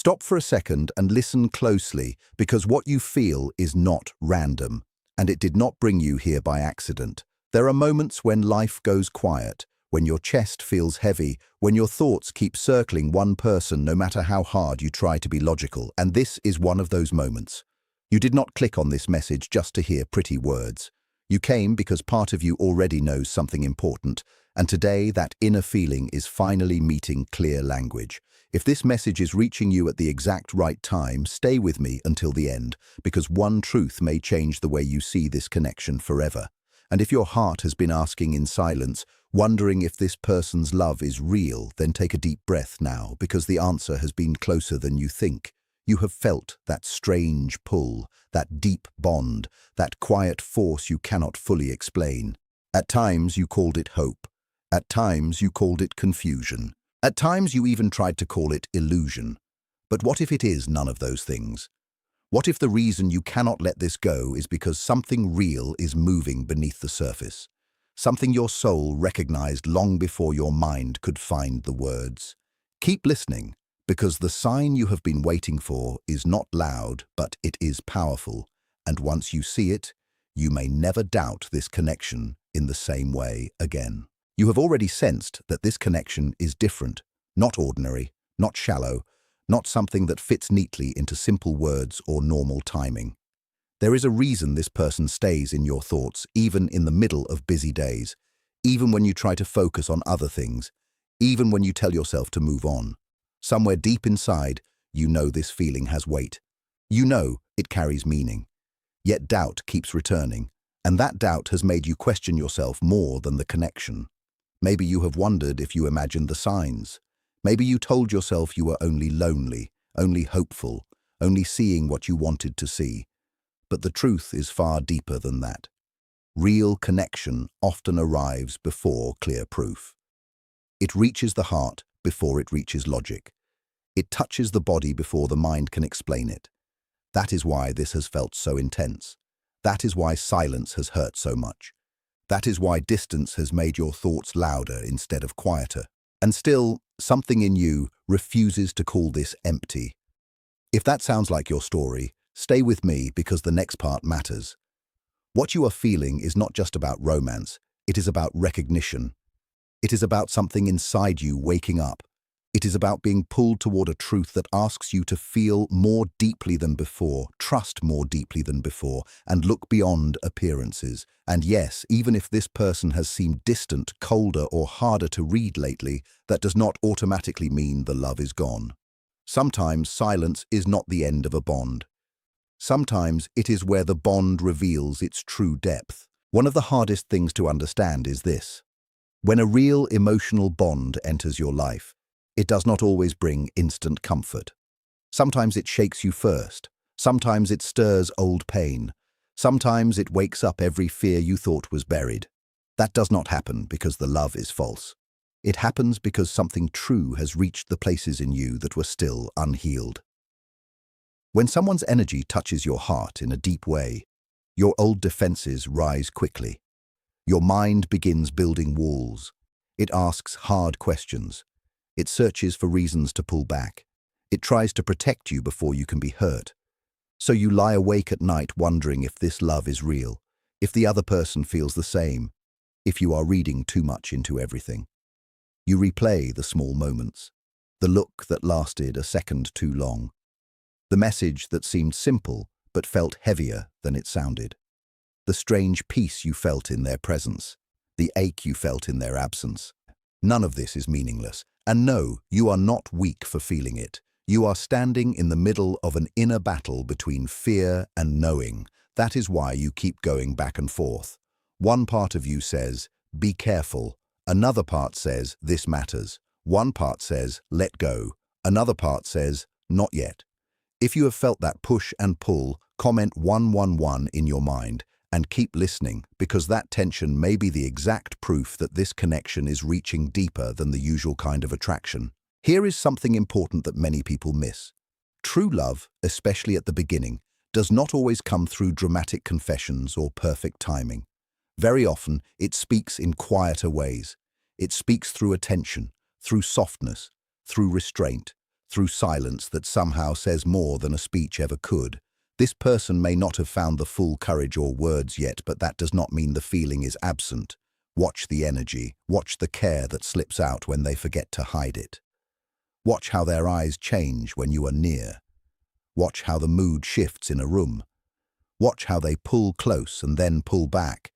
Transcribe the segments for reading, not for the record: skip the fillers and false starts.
Stop for a second and listen closely, because what you feel is not random, and it did not bring you here by accident. There are moments when life goes quiet, when your chest feels heavy, when your thoughts keep circling one person no matter how hard you try to be logical, and this is one of those moments. You did not click on this message just to hear pretty words. You came because part of you already knows something important, and today that inner feeling is finally meeting clear language. If this message is reaching you at the exact right time, stay with me until the end, because one truth may change the way you see this connection forever. And if your heart has been asking in silence, wondering if this person's love is real, then take a deep breath now, because the answer has been closer than you think. You have felt that strange pull, that deep bond, that quiet force you cannot fully explain. At times you called it hope. At times you called it confusion. At times you even tried to call it illusion. But what if it is none of those things? What if the reason you cannot let this go is because something real is moving beneath the surface? Something your soul recognized long before your mind could find the words. Keep listening, because the sign you have been waiting for is not loud, but it is powerful. And once you see it, you may never doubt this connection in the same way again. You have already sensed that this connection is different, not ordinary, not shallow, not something that fits neatly into simple words or normal timing. There is a reason this person stays in your thoughts, even in the middle of busy days, even when you try to focus on other things, even when you tell yourself to move on. Somewhere deep inside, you know this feeling has weight. You know it carries meaning. Yet doubt keeps returning, and that doubt has made you question yourself more than the connection. Maybe you have wondered if you imagined the signs. Maybe you told yourself you were only lonely, only hopeful, only seeing what you wanted to see. But the truth is far deeper than that. Real connection often arrives before clear proof. It reaches the heart before it reaches logic. It touches the body before the mind can explain it. That is why this has felt so intense. That is why silence has hurt so much. That is why distance has made your thoughts louder instead of quieter. And still, something in you refuses to call this empty. If that sounds like your story, stay with me, because the next part matters. What you are feeling is not just about romance, it is about recognition. It is about something inside you waking up. It is about being pulled toward a truth that asks you to feel more deeply than before, trust more deeply than before, and look beyond appearances. And yes, even if this person has seemed distant, colder, or harder to read lately, that does not automatically mean the love is gone. Sometimes silence is not the end of a bond. Sometimes it is where the bond reveals its true depth. One of the hardest things to understand is this. When a real emotional bond enters your life, it does not always bring instant comfort. Sometimes it shakes you first. Sometimes it stirs old pain. Sometimes it wakes up every fear you thought was buried. That does not happen because the love is false. It happens because something true has reached the places in you that were still unhealed. When someone's energy touches your heart in a deep way, your old defenses rise quickly. Your mind begins building walls. It asks hard questions. It searches for reasons to pull back. It tries to protect you before you can be hurt. So you lie awake at night wondering if this love is real, if the other person feels the same, if you are reading too much into everything. You replay the small moments, the look that lasted a second too long, the message that seemed simple but felt heavier than it sounded, the strange peace you felt in their presence, the ache you felt in their absence. None of this is meaningless. And no, you are not weak for feeling it. You are standing in the middle of an inner battle between fear and knowing. That is why you keep going back and forth. One part of you says, be careful. Another part says, this matters. One part says, let go. Another part says, not yet. If you have felt that push and pull, comment 111 in your mind. And keep listening, because that tension may be the exact proof that this connection is reaching deeper than the usual kind of attraction. Here is something important that many people miss. True love, especially at the beginning, does not always come through dramatic confessions or perfect timing. Very often, it speaks in quieter ways. It speaks through attention, through softness, through restraint, through silence that somehow says more than a speech ever could. This person may not have found the full courage or words yet, but that does not mean the feeling is absent. Watch the energy, watch the care that slips out when they forget to hide it. Watch how their eyes change when you are near. Watch how the mood shifts in a room. Watch how they pull close and then pull back,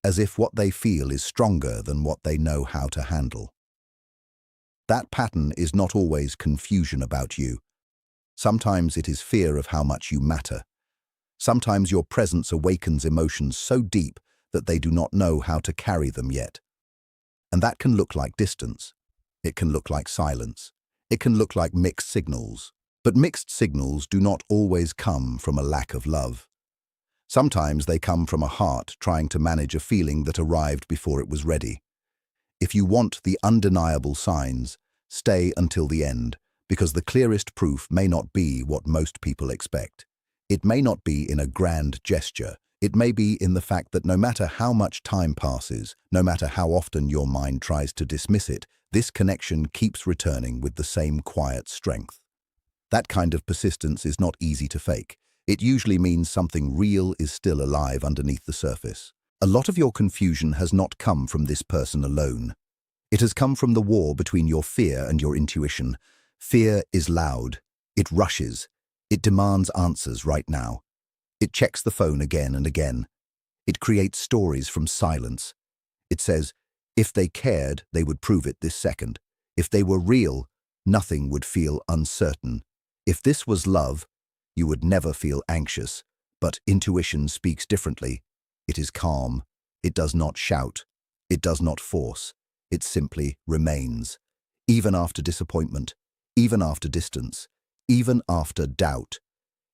as if what they feel is stronger than what they know how to handle. That pattern is not always confusion about you. Sometimes it is fear of how much you matter. Sometimes your presence awakens emotions so deep that they do not know how to carry them yet. And that can look like distance. It can look like silence. It can look like mixed signals. But mixed signals do not always come from a lack of love. Sometimes they come from a heart trying to manage a feeling that arrived before it was ready. If you want the undeniable signs, stay until the end, because the clearest proof may not be what most people expect. It may not be in a grand gesture. It may be in the fact that no matter how much time passes, no matter how often your mind tries to dismiss it, this connection keeps returning with the same quiet strength. That kind of persistence is not easy to fake. It usually means something real is still alive underneath the surface. A lot of your confusion has not come from this person alone. It has come from the war between your fear and your intuition. Fear is loud. It rushes. It demands answers right now. It checks the phone again and again. It creates stories from silence. It says, if they cared, they would prove it this second. If they were real, nothing would feel uncertain. If this was love, you would never feel anxious. But intuition speaks differently. It is calm. It does not shout. It does not force. It simply remains. Even after disappointment, even after distance, even after doubt.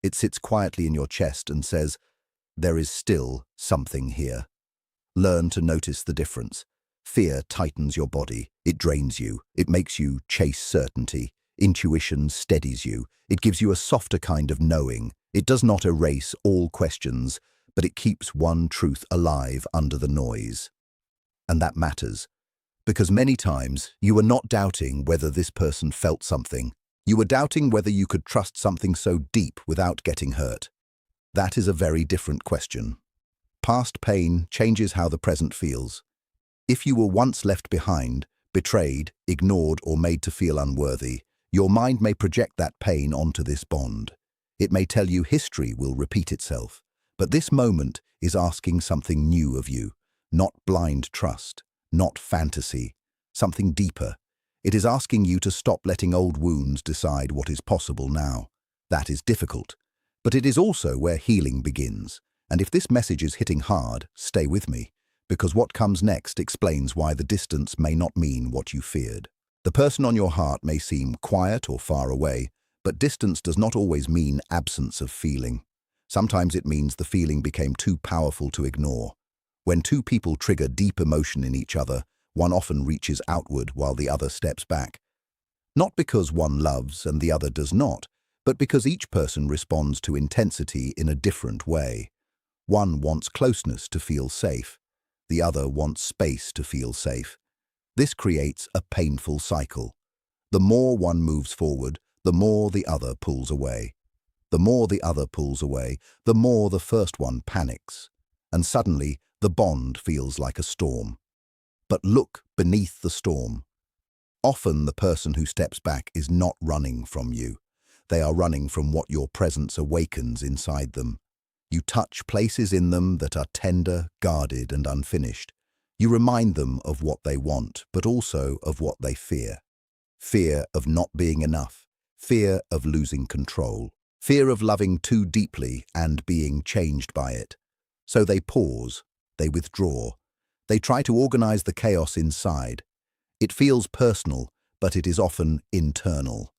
It sits quietly in your chest and says, there is still something here. Learn to notice the difference. Fear tightens your body. It drains you. It makes you chase certainty. Intuition steadies you. It gives you a softer kind of knowing. It does not erase all questions, but it keeps one truth alive under the noise. And that matters, because many times you were not doubting whether this person felt something. You were doubting whether you could trust something so deep without getting hurt. That is a very different question. Past pain changes how the present feels. If you were once left behind, betrayed, ignored, or made to feel unworthy, your mind may project that pain onto this bond. It may tell you history will repeat itself, but this moment is asking something new of you, not blind trust, not fantasy, something deeper. It is asking you to stop letting old wounds decide what is possible now. That is difficult, but it is also where healing begins. And if this message is hitting hard, stay with me, because what comes next explains why the distance may not mean what you feared. The person on your heart may seem quiet or far away, but distance does not always mean absence of feeling. Sometimes it means the feeling became too powerful to ignore. When two people trigger deep emotion in each other, one often reaches outward while the other steps back. Not because one loves and the other does not, but because each person responds to intensity in a different way. One wants closeness to feel safe. The other wants space to feel safe. This creates a painful cycle. The more one moves forward, the more the other pulls away. The more the other pulls away, the more the first one panics. And suddenly, the bond feels like a storm. But look beneath the storm. Often the person who steps back is not running from you. They are running from what your presence awakens inside them. You touch places in them that are tender, guarded, and unfinished. You remind them of what they want, but also of what they fear. Fear of not being enough. Fear of losing control. Fear of loving too deeply and being changed by it. So they pause. They withdraw. They try to organize the chaos inside. It feels personal, but it is often internal.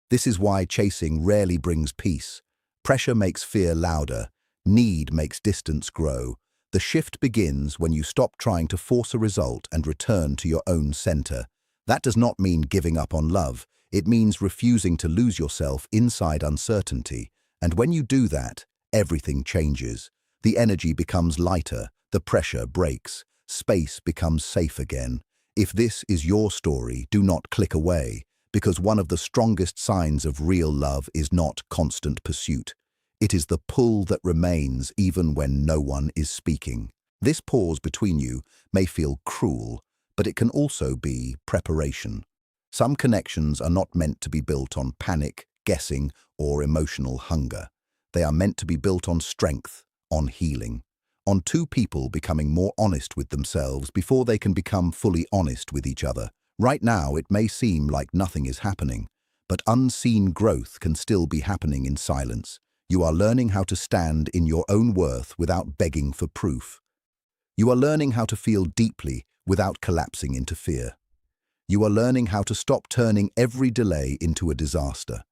This is why chasing rarely brings peace. Pressure makes fear louder. Need makes distance grow. The shift begins when you stop trying to force a result and return to your own center. That does not mean giving up on love. It means refusing to lose yourself inside uncertainty. And when you do that, everything changes. The energy becomes lighter. The pressure breaks. Space becomes safe again. If this is your story, do not click away, because one of the strongest signs of real love is not constant pursuit. It is the pull that remains even when no one is speaking. This pause between you may feel cruel, but it can also be preparation. Some connections are not meant to be built on panic, guessing, or emotional hunger. They are meant to be built on strength, on healing, on two people becoming more honest with themselves before they can become fully honest with each other. Right now, it may seem like nothing is happening, but unseen growth can still be happening in silence. You are learning how to stand in your own worth without begging for proof. You are learning how to feel deeply without collapsing into fear. You are learning how to stop turning every delay into a disaster.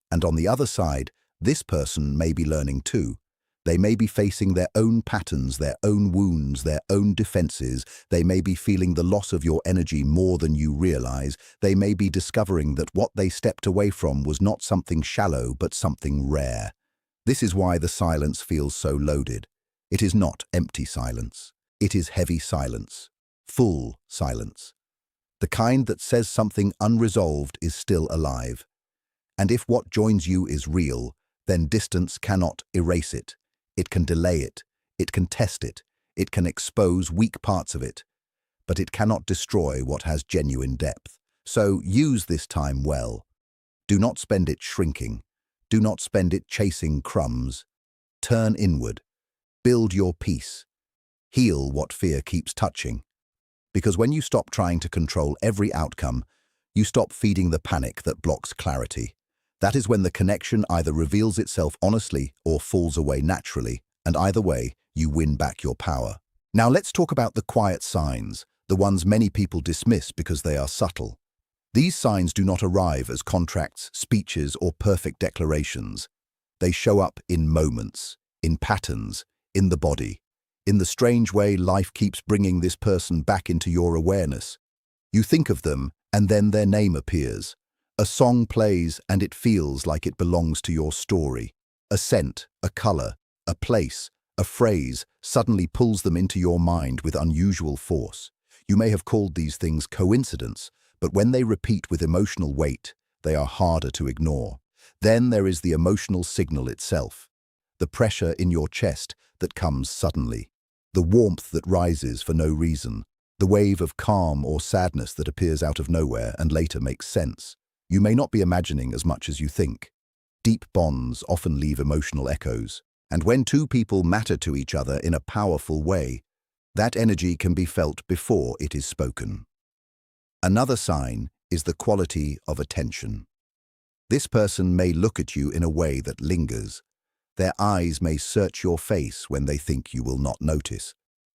And on the other side, this person may be learning too. They may be facing their own patterns, their own wounds, their own defenses. They may be feeling the loss of your energy more than you realize. They may be discovering that what they stepped away from was not something shallow, but something rare. This is why the silence feels so loaded. It is not empty silence. It is heavy silence, full silence. The kind that says something unresolved is still alive. And if what joins you is real, then distance cannot erase it. It can delay it. It can test it. It can expose weak parts of it. But it cannot destroy what has genuine depth. So use this time well. Do not spend it shrinking. Do not spend it chasing crumbs. Turn inward. Build your peace. Heal what fear keeps touching. Because when you stop trying to control every outcome, you stop feeding the panic that blocks clarity. That is when the connection either reveals itself honestly or falls away naturally, and either way, you win back your power. Now let's talk about the quiet signs, the ones many people dismiss because they are subtle. These signs do not arrive as contracts, speeches, or perfect declarations. They show up in moments, in patterns, in the body, in the strange way life keeps bringing this person back into your awareness. You think of them, and then their name appears. A song plays and it feels like it belongs to your story. A scent, a color, a place, a phrase suddenly pulls them into your mind with unusual force. You may have called these things coincidence, but when they repeat with emotional weight, they are harder to ignore. Then there is the emotional signal itself. The pressure in your chest that comes suddenly. The warmth that rises for no reason. The wave of calm or sadness that appears out of nowhere and later makes sense. You may not be imagining as much as you think. Deep bonds often leave emotional echoes, and when two people matter to each other in a powerful way, that energy can be felt before it is spoken. Another sign is the quality of attention. This person may look at you in a way that lingers. Their eyes may search your face when they think you will not notice.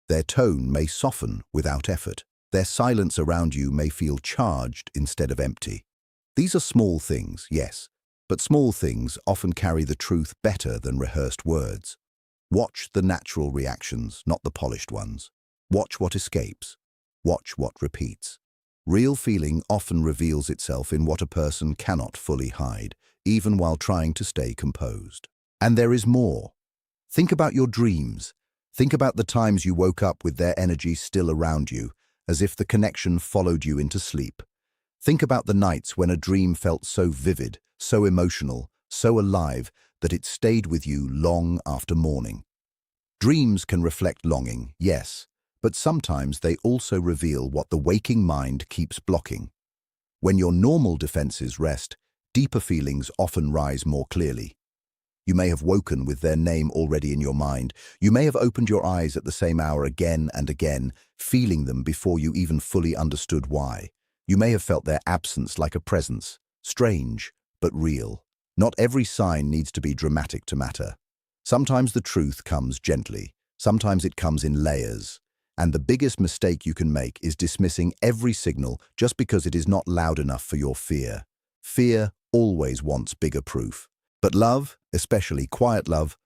Their tone may soften without effort. Their silence around you may feel charged instead of empty. These are small things, yes, but small things often carry the truth better than rehearsed words. Watch the natural reactions, not the polished ones. Watch what escapes. Watch what repeats. Real feeling often reveals itself in what a person cannot fully hide, even while trying to stay composed. And there is more. Think about your dreams. Think about the times you woke up with their energy still around you, as if the connection followed you into sleep. Think about the nights when a dream felt so vivid, so emotional, so alive that it stayed with you long after morning. Dreams can reflect longing, yes, but sometimes they also reveal what the waking mind keeps blocking. When your normal defenses rest, deeper feelings often rise more clearly. You may have woken with their name already in your mind. You may have opened your eyes at the same hour again and again, feeling them before you even fully understood why. You may have felt their absence like a presence, strange but real. Not every sign needs to be dramatic to matter. Sometimes the truth comes gently. Sometimes it comes in layers. And the biggest mistake you can make is dismissing every signal just because it is not loud enough for your fear. Fear always wants bigger proof. But love, especially quiet love,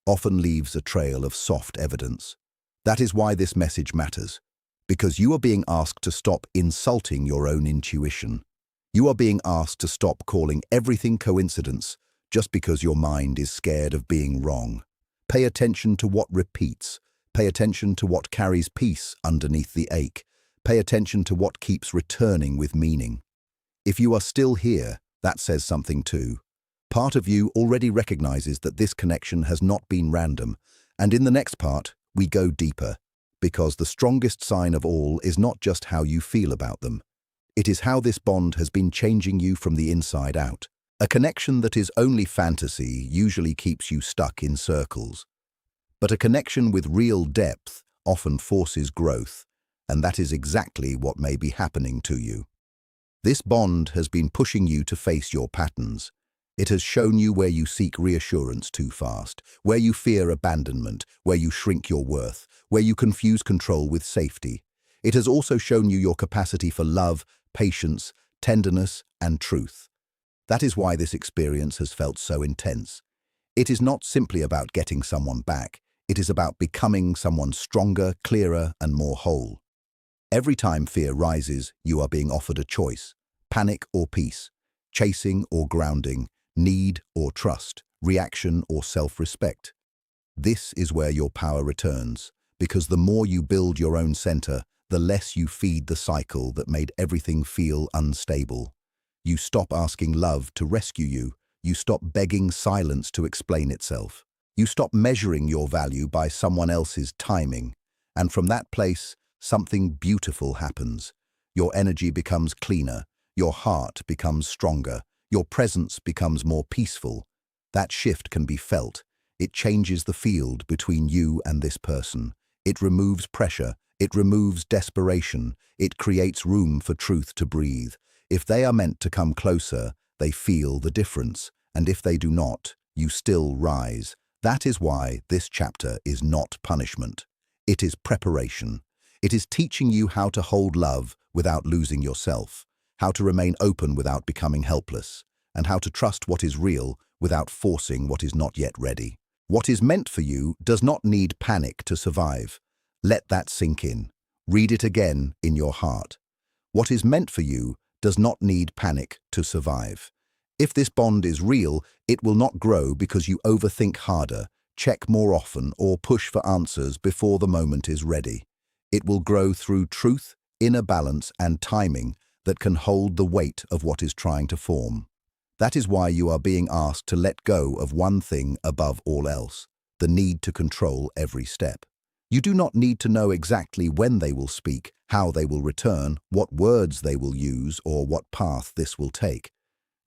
often leaves a trail of soft evidence. That is why this message matters, because you are being asked to stop insulting your own intuition. You are being asked to stop calling everything coincidence just because your mind is scared of being wrong. Pay attention to what repeats. Pay attention to what carries peace underneath the ache. Pay attention to what keeps returning with meaning. If you are still here, that says something too. Part of you already recognizes that this connection has not been random, and in the next part, we go deeper, because the strongest sign of all is not just how you feel about them. It is how this bond has been changing you from the inside out. A connection that is only fantasy usually keeps you stuck in circles. But a connection with real depth often forces growth, and that is exactly what may be happening to you. This bond has been pushing you to face your patterns. It has shown you where you seek reassurance too fast, where you fear abandonment, where you shrink your worth, where you confuse control with safety. It has also shown you your capacity for love, patience, tenderness, and truth. That is why this experience has felt so intense. It is not simply about getting someone back. It is about becoming someone stronger, clearer, and more whole. Every time fear rises, you are being offered a choice: panic or peace, chasing or grounding, need or trust, reaction or self-respect. This is where your power returns, because the more you build your own center, the less you feed the cycle that made everything feel unstable. You stop asking love to rescue you. You stop begging silence to explain itself. You stop measuring your value by someone else's timing. And from that place, something beautiful happens. Your energy becomes cleaner. Your heart becomes stronger. Your presence becomes more peaceful. That shift can be felt. It changes the field between you and this person. It removes pressure. It removes desperation. It creates room for truth to breathe. If they are meant to come closer, they feel the difference. And if they do not, you still rise. That is why this chapter is not punishment. It is preparation. It is teaching you how to hold love without losing yourself, how to remain open without becoming helpless, and how to trust what is real without forcing what is not yet ready. What is meant for you does not need panic to survive. Let that sink in. Read it again in your heart. What is meant for you does not need panic to survive. If this bond is real, it will not grow because you overthink harder, check more often, or push for answers before the moment is ready. It will grow through truth, inner balance, and timing that can hold the weight of what is trying to form. That is why you are being asked to let go of one thing above all else: the need to control every step. You do not need to know exactly when they will speak, how they will return, what words they will use, or what path this will take.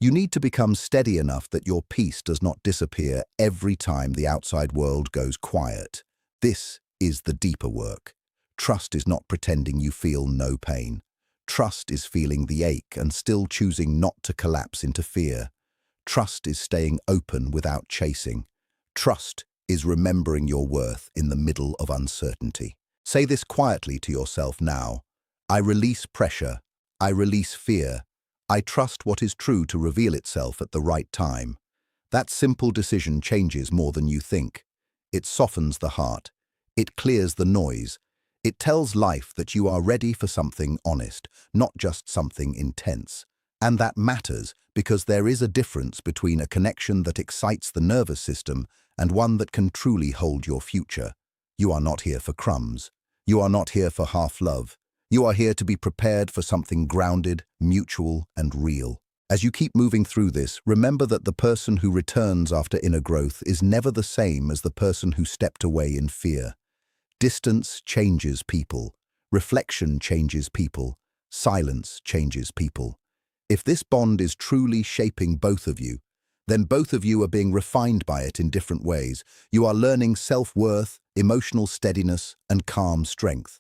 You need to become steady enough that your peace does not disappear every time the outside world goes quiet. This is the deeper work. Trust is not pretending you feel no pain. Trust is feeling the ache and still choosing not to collapse into fear. Trust is staying open without chasing. Trust is remembering your worth in the middle of uncertainty. Say this quietly to yourself now: I release pressure. I release fear. I trust what is true to reveal itself at the right time. That simple decision changes more than you think. It softens the heart. It clears the noise. It tells life that you are ready for something honest, not just something intense. And that matters because there is a difference between a connection that excites the nervous system and one that can truly hold your future. You are not here for crumbs. You are not here for half-love. You are here to be prepared for something grounded, mutual, and real. As you keep moving through this, remember that the person who returns after inner growth is never the same as the person who stepped away in fear. Distance changes people. Reflection changes people. Silence changes people. If this bond is truly shaping both of you, then both of you are being refined by it in different ways. You are learning self-worth, emotional steadiness, and calm strength.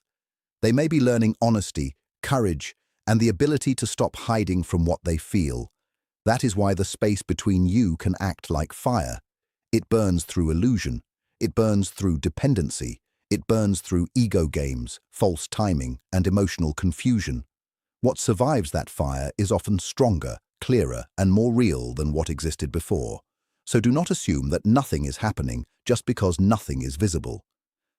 They may be learning honesty, courage, and the ability to stop hiding from what they feel. That is why the space between you can act like fire. It burns through illusion. It burns through dependency. It burns through ego games, false timing, and emotional confusion. What survives that fire is often stronger, clearer, and more real than what existed before. So do not assume that nothing is happening just because nothing is visible.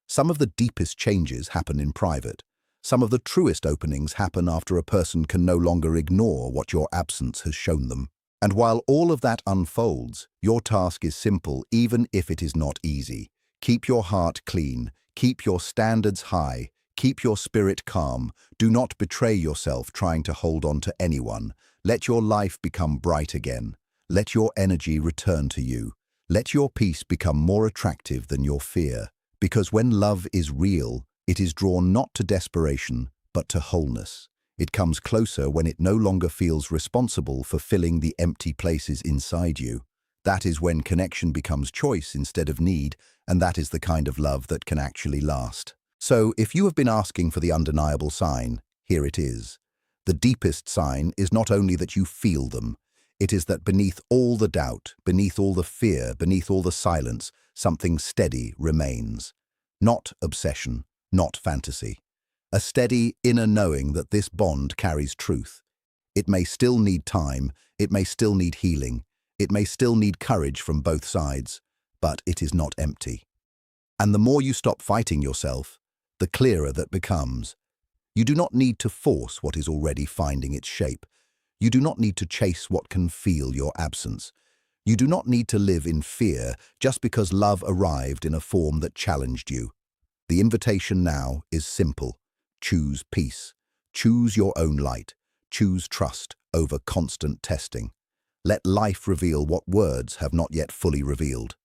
Some of the deepest changes happen in private. Some of the truest openings happen after a person can no longer ignore what your absence has shown them. And while all of that unfolds, your task is simple, even if it is not easy. Keep your heart clean. Keep your standards high. Keep your spirit calm. Do not betray yourself trying to hold on to anyone. Let your life become bright again. Let your energy return to you. Let your peace become more attractive than your fear. Because when love is real, it is drawn not to desperation, but to wholeness. It comes closer when it no longer feels responsible for filling the empty places inside you. That is when connection becomes choice instead of need, and that is the kind of love that can actually last. So, if you have been asking for the undeniable sign, here it is. The deepest sign is not only that you feel them, it is that beneath all the doubt, beneath all the fear, beneath all the silence, something steady remains. Not obsession, not fantasy. A steady inner knowing that this bond carries truth. It may still need time, it may still need healing, it may still need courage from both sides, but it is not empty. And the more you stop fighting yourself, the clearer that becomes. You do not need to force what is already finding its shape. You do not need to chase what can feel your absence. You do not need to live in fear just because love arrived in a form that challenged you. The invitation now is simple. Choose peace. Choose your own light. Choose trust over constant testing. Let life reveal what words have not yet fully revealed.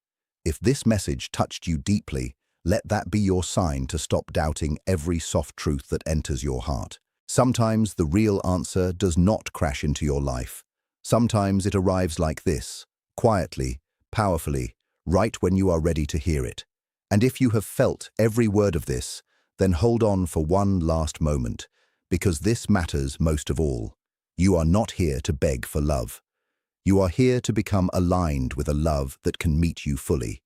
If this message touched you deeply, let that be your sign to stop doubting every soft truth that enters your heart. Sometimes the real answer does not crash into your life. Sometimes it arrives like this, quietly, powerfully, right when you are ready to hear it. And if you have felt every word of this, then hold on for one last moment, because this matters most of all. You are not here to beg for love. You are here to become aligned with a love that can meet you fully.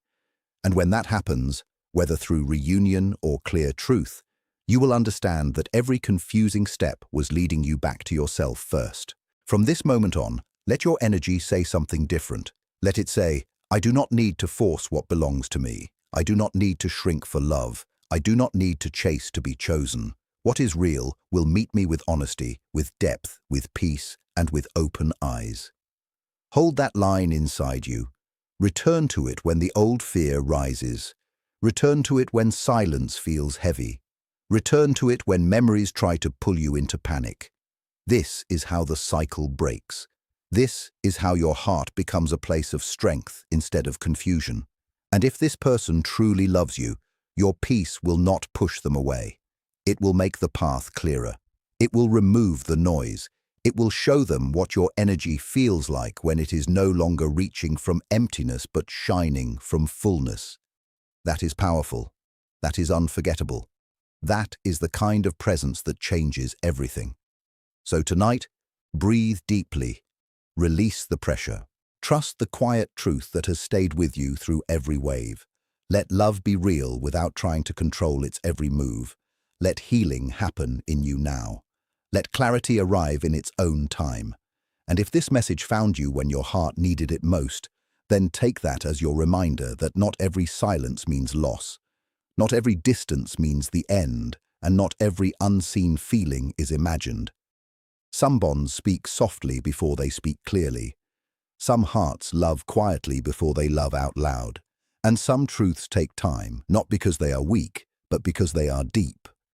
And when that happens, whether through reunion or clear truth, you will understand that every confusing step was leading you back to yourself first. From this moment on, let your energy say something different. Let it say, I do not need to force what belongs to me. I do not need to shrink for love. I do not need to chase to be chosen. What is real will meet me with honesty, with depth, with peace, and with open eyes. Hold that line inside you. Return to it when the old fear rises. Return to it when silence feels heavy. Return to it when memories try to pull you into panic. This is how the cycle breaks. This is how your heart becomes a place of strength instead of confusion. And if this person truly loves you, your peace will not push them away. It will make the path clearer. It will remove the noise. It will show them what your energy feels like when it is no longer reaching from emptiness but shining from fullness. That is powerful. That is unforgettable. That is the kind of presence that changes everything. So tonight, breathe deeply. Release the pressure. Trust the quiet truth that has stayed with you through every wave. Let love be real without trying to control its every move. Let healing happen in you now. Let clarity arrive in its own time. And if this message found you when your heart needed it most, then take that as your reminder that not every silence means loss. Not every distance means the end, and not every unseen feeling is imagined. Some bonds speak softly before they speak clearly. Some hearts love quietly before they love out loud. And some truths take time, not because they are weak, but because they are deep.